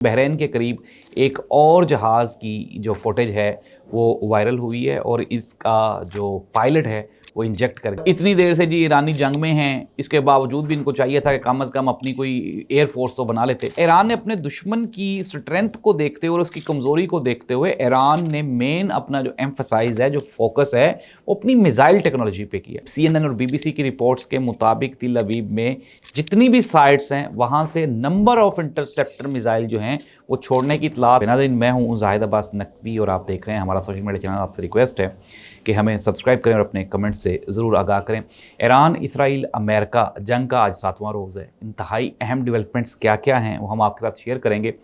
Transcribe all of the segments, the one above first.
Bahrain के करीब एक और जहाज़ की जो फुटेज है वो वायरल हुई है और इसका जो पायलट है वो इंजेक्ट कर इतनी देर से जी ईरानी जंग में हैं, इसके बावजूद भी इनको चाहिए था कि कम से कम अपनी कोई एयर फोर्स तो बना लेते। ईरान ने अपने दुश्मन की स्ट्रेंथ को देखते हुए और उसकी कमज़ोरी को देखते हुए ईरान ने मेन अपना जो एम्फसाइज है, जो फोकस है, वो अपनी मिसाइल टेक्नोलॉजी पे किया। CNN और BBC की रिपोर्ट्स के मुताबिक तिल अवीव में जितनी भी साइट्स हैं वहाँ से नंबर ऑफ इंटरसेप्टर मिसाइल जो हैं वो छोड़ने की इतलात। नाज़रीन, मैं हूँ जाहिद अब्बास नकवी और आप देख रहे हैं हमारा सोशल मीडिया चैनल। आपसे रिक्वेस्ट है कि हमें सब्सक्राइब करें और अपने कमेंट से ज़रूर आगाह करें। ईरान, इसराइल, अमेरिका जंग का आज 7वां रोज़ है। इंतहाई अहम डेवलपमेंट्स क्या क्या हैं वो हम आपके साथ शेयर करेंगे।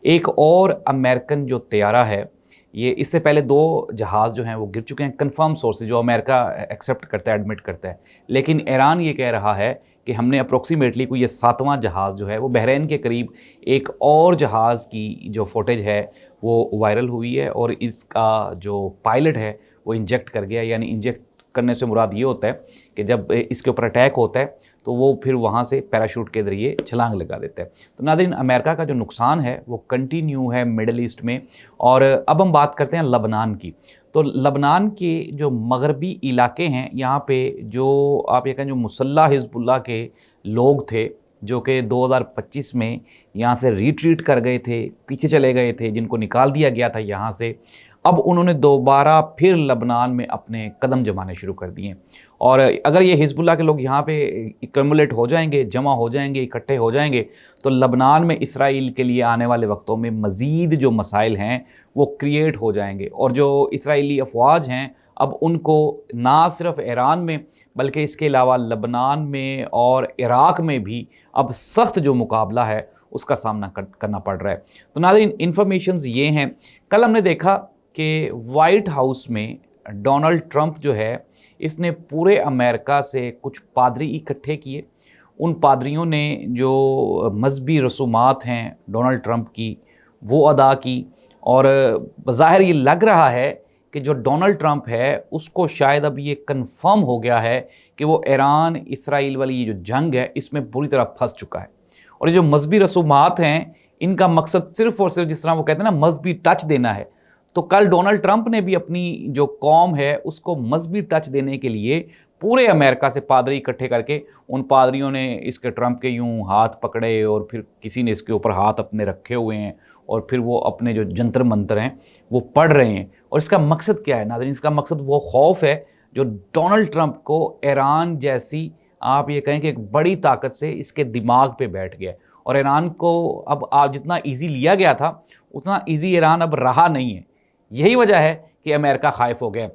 एक और अमेरिकन जो तैयारा है, ये इससे पहले 2 जहाज़ जो हैं वो गिर चुके हैं। कंफर्म सोर्सेज जो अमेरिका एक्सेप्ट करता है, एडमिट करता है, लेकिन ईरान ये कह रहा है कि हमने अप्रोक्सीमेटली कोई ये 7वां जहाज़ जो है वो बहरीन के करीब एक और जहाज़ की जो फुटेज है वो वायरल हुई है और इसका जो पायलट है वो इंजेक्ट कर गया। यानी इंजेक्ट करने से मुराद ये होता है कि जब इसके ऊपर अटैक होता है तो वो फिर वहाँ से पैराशूट के ज़रिए छलांग लगा देता है। तो नाज़रीन, अमेरिका का जो नुकसान है वो कंटिन्यू है मिडल ईस्ट में। और अब हम बात करते हैं लबनान की। तो लबनान के जो मगरबी इलाके हैं, यहाँ पे जो आप ये कहें जो मुसल्ला हिज़्बुल्लाह के लोग थे जो कि 2025 में यहाँ से रिट्रीट कर गए थे, पीछे चले गए थे, जिनको निकाल दिया गया था यहाँ से, अब उन्होंने दोबारा फिर लबनान में अपने कदम जमाने शुरू कर दिए। और अगर ये हिज़्बुल्लाह के लोग यहाँ पे इकम्युलेट हो जाएंगे, जमा हो जाएंगे, इकट्ठे हो जाएंगे, तो लबनान में इसराइल के लिए आने वाले वक्तों में मज़ीद जो मसाइल हैं वो क्रिएट हो जाएंगे। और जो इसराइली अफवाज हैं अब उनको ना सिर्फ ईरान में बल्कि इसके अलावा लबनान में और इराक़ में भी अब सख्त जो मुकाबला है उसका सामना करना पड़ रहा है। तो नाज़रीन, इन्फॉर्मेशंस ये हैं। कल हमने देखा कि वाइट हाउस में डोनाल्ड ट्रंप जो है इसने पूरे अमेरिका से कुछ पादरी इकट्ठे किए। उन पादरियों ने जो मजहबी रसूमात हैं डोनाल्ड ट्रंप की वो अदा की। और बज़ाहिर ये लग रहा है कि जो डोनाल्ड ट्रंप है उसको शायद अब ये कंफर्म हो गया है कि वो ईरान इसराइल वाली ये जो जंग है इसमें बुरी तरह फंस चुका है। और ये जो मजहबी रसूमात हैं इनका मकसद सिर्फ़ और सिर्फ, जिस तरह वो कहते हैं ना, मजहबी टच देना है। तो कल डोनाल्ड ट्रंप ने भी अपनी जो कौम है उसको मजहबी टच देने के लिए पूरे अमेरिका से पादरी इकट्ठे करके, उन पादरियों ने इसके ट्रंप के यूं हाथ पकड़े और फिर किसी ने इसके ऊपर हाथ अपने रखे हुए हैं और फिर वो अपने जो जंतर मंतर हैं वो पढ़ रहे हैं। और इसका मकसद क्या है नाज़रीन? इसका मकसद वो खौफ है जो डोनाल्ड ट्रंप को ईरान जैसी, आप ये कहें कि एक बड़ी ताकत से इसके दिमाग पे बैठ गया। और ईरान को अब आप जितना ईजी लिया गया था उतना ईजी ईरान अब रहा नहीं है। यही वजह है कि अमेरिका खाइफ हो गया।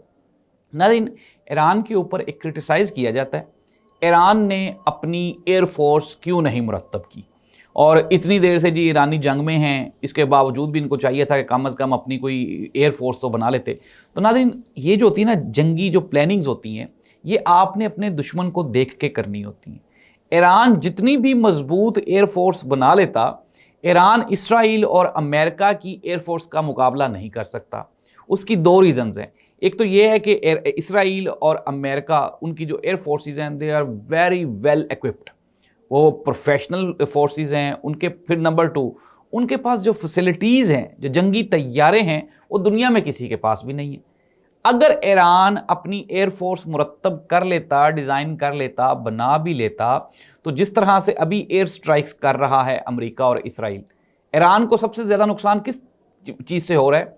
नाज़रीन, ईरान के ऊपर एक क्रिटिसाइज़ किया जाता है, ईरान ने अपनी एयर फोर्स क्यों नहीं मुरतब की। और इतनी देर से जी ईरानी जंग में हैं, इसके बावजूद भी इनको चाहिए था कि कम से कम अपनी कोई एयर फोर्स तो बना लेते। तो नाज़रीन, ये जो होती है ना जंगी जो प्लानिंग्स होती हैं, ये आपने अपने दुश्मन को देख के करनी होती हैं। ईरान जितनी भी मजबूत एयर फोर्स बना लेता, ईरान इसराइल और अमेरिका की एयर फोर्स का मुकाबला नहीं कर सकता। उसकी 2 रीज़न्स हैं। एक तो ये है कि इसराइल और अमेरिका, उनकी जो एयर फोर्सेस हैं they are very well equipped, वो प्रोफेशनल फोर्सेस हैं उनके। फिर नंबर 2, उनके पास जो फैसिलिटीज़ हैं, जो जंगी तैयारे हैं, वो दुनिया में किसी के पास भी नहीं है। अगर ईरान अपनी एयर फोर्स मुरतब कर लेता, डिज़ाइन कर लेता, बना भी लेता, तो जिस तरह से अभी एयर स्ट्राइक्स कर रहा है अमेरिका और इसराइल, ईरान को सबसे ज़्यादा नुकसान किस चीज़ से हो रहा है?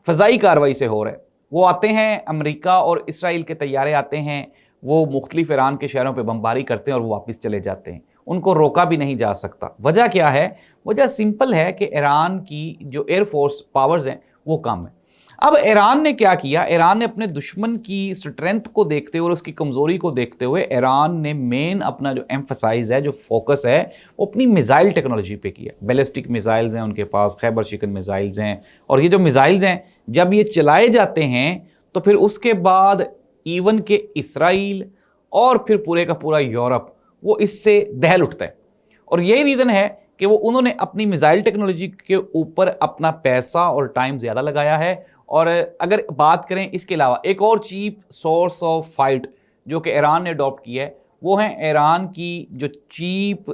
फ़ज़ाई कार्रवाई से हो रहा है। वो आते हैं, अमेरिका और इसराइल के तैयारे आते हैं, वो मुख्तलिफ ईरान के शहरों पे बमबारी करते हैं और वो वापस चले जाते हैं। उनको रोका भी नहीं जा सकता। वजह क्या है? वजह सिंपल है कि ईरान की जो एयर फोर्स पावर्स हैं वो कम है। अब ईरान ने क्या किया? ईरान ने अपने दुश्मन की स्ट्रेंथ को देखते हुए और उसकी कमज़ोरी को देखते हुए ईरान ने मेन अपना जो एम्फसाइज है, जो फोकस है, वो अपनी मिसाइल टेक्नोलॉजी पे किया। बैलिस्टिक मिसाइल्स हैं उनके पास, खैबर शिकन मिसाइल्स हैं। और ये जो मिसाइल्स हैं जब ये चलाए जाते हैं तो फिर उसके बाद इवन के इसराइल और फिर पूरे का पूरा यूरोप वो इससे दहल उठता है। और यही रीज़न है कि वो उन्होंने अपनी मिसाइल टेक्नोलॉजी के ऊपर अपना पैसा और टाइम ज़्यादा लगाया है। और अगर बात करें इसके अलावा एक और चीप सोर्स ऑफ फाइट जो कि ईरान ने अडॉप्ट की है, वो हैं ईरान की जो चीप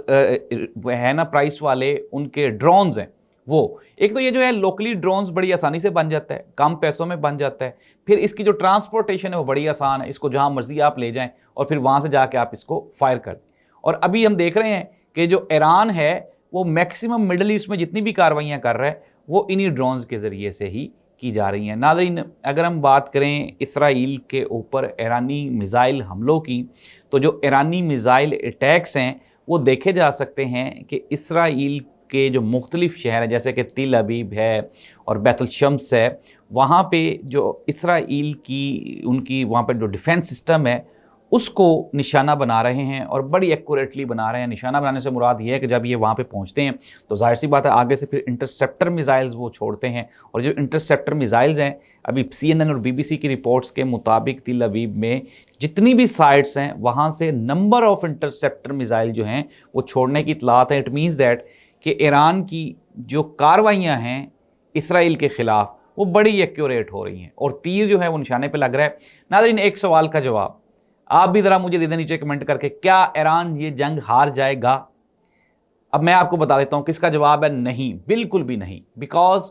है ना प्राइस वाले उनके ड्रोन्स हैं, वो एक तो ये जो है लोकली ड्रोन्स बड़ी आसानी से बन जाता है, कम पैसों में बन जाता है, फिर इसकी जो ट्रांसपोर्टेशन है वो बड़ी आसान है, इसको जहाँ मर्जी आप ले जाएं और फिर वहाँ से जाके आप इसको फायर कर दें। और अभी हम देख रहे हैं कि जो ईरान है वो मैक्सिमम मिडल ईस्ट में जितनी भी कार्रवाइयाँ कर रहा है वो इन्हीं ड्रोन्स के ज़रिए से ही की जा रही हैं। नाज़रीन, अगर हम बात करें इसराइल के ऊपर ईरानी मिज़ाइल हमलों की, तो जो ईरानी मिज़ाइल अटैक्स हैं वो देखे जा सकते हैं कि इसराइल के जो मुख्तलिफ शहर हैं जैसे कि तिल अबीब है और बैतुल शम्स है, वहाँ पे जो इसराइल की उनकी वहाँ पे जो डिफेंस सिस्टम है उसको निशाना बना रहे हैं और बड़ी एक्यूरेटली बना रहे हैं। निशाना बनाने से मुराद ये है कि जब ये वहाँ पे पहुँचते हैं तो जाहिर सी बात है आगे से फिर इंटरसेप्टर मिज़ाइल्स वो छोड़ते हैं, और जो इंटरसेप्टर मिज़ाइल्स हैं अभी CNN और BBC की रिपोर्ट्स के मुताबिक तिल अबीब में जितनी भी साइट्स हैं वहाँ से नंबर ऑफ इंटरसेप्टर मिज़ाइल जो हैं वो छोड़ने की इतलात है। इट मीन्स दैट कि ईरान की जो कार्रवाइयाँ हैं इसराइल के ख़िलाफ़ वो बड़ी एक्यूरेट हो रही हैं और तीर जो है वो निशाने पर लग रहा है। नाज़रीन, एक सवाल का जवाब आप भी ज़रा मुझे दे दें नीचे कमेंट करके, क्या ईरान ये जंग हार जाएगा? अब मैं आपको बता देता हूँ किसका जवाब है नहीं, बिल्कुल भी नहीं। बिकॉज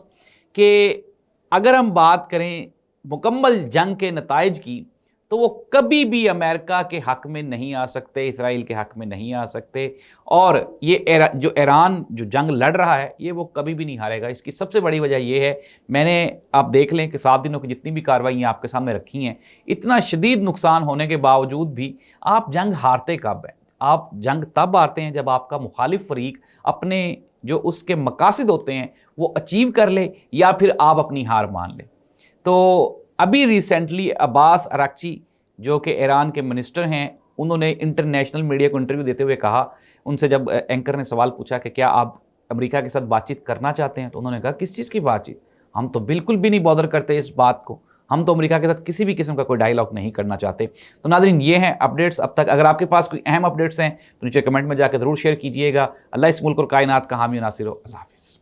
कि अगर हम बात करें मुकम्मल जंग के नताइज की तो वो कभी भी अमेरिका के हक़ में नहीं आ सकते, इसराइल के हक़ में नहीं आ सकते, और ये जो ईरान जो जंग लड़ रहा है ये वो कभी भी नहीं हारेगा। इसकी सबसे बड़ी वजह ये है, मैंने आप देख लें कि 7 दिनों की जितनी भी कार्रवाइयाँ आपके सामने रखी हैं, इतना शदीद नुकसान होने के बावजूद भी आप जंग हारते कब हैं? आप जंग तब हारते हैं जब आपका मुखालिफ फरीक अपने जो उसके मकासद होते हैं वो अचीव कर ले या फिर आप अपनी हार मान लें। तो अभी रिसेंटली अब्बास अराक्ची जो कि ईरान के मिनिस्टर हैं, उन्होंने इंटरनेशनल मीडिया को इंटरव्यू देते हुए कहा, उनसे जब एंकर ने सवाल पूछा कि क्या आप अमेरिका के साथ बातचीत करना चाहते हैं, तो उन्होंने कहा किस चीज़ की बातचीत, हम तो बिल्कुल भी नहीं बॉदर करते इस बात को, हम तो अमेरिका के साथ किसी भी किस्म का कोई डायलॉग नहीं करना चाहते। तो नाज़रीन, ये हैं अपडेट्स अब तक। अगर आपके पास कोई अहम अपडेट्स हैं तो नीचे कमेंट में जाकर ज़रूर शेयर कीजिएगा। अल्लाह इस मुल्क और कायनात का हामी नासिर हो। अल्लाह हाफ़िज़।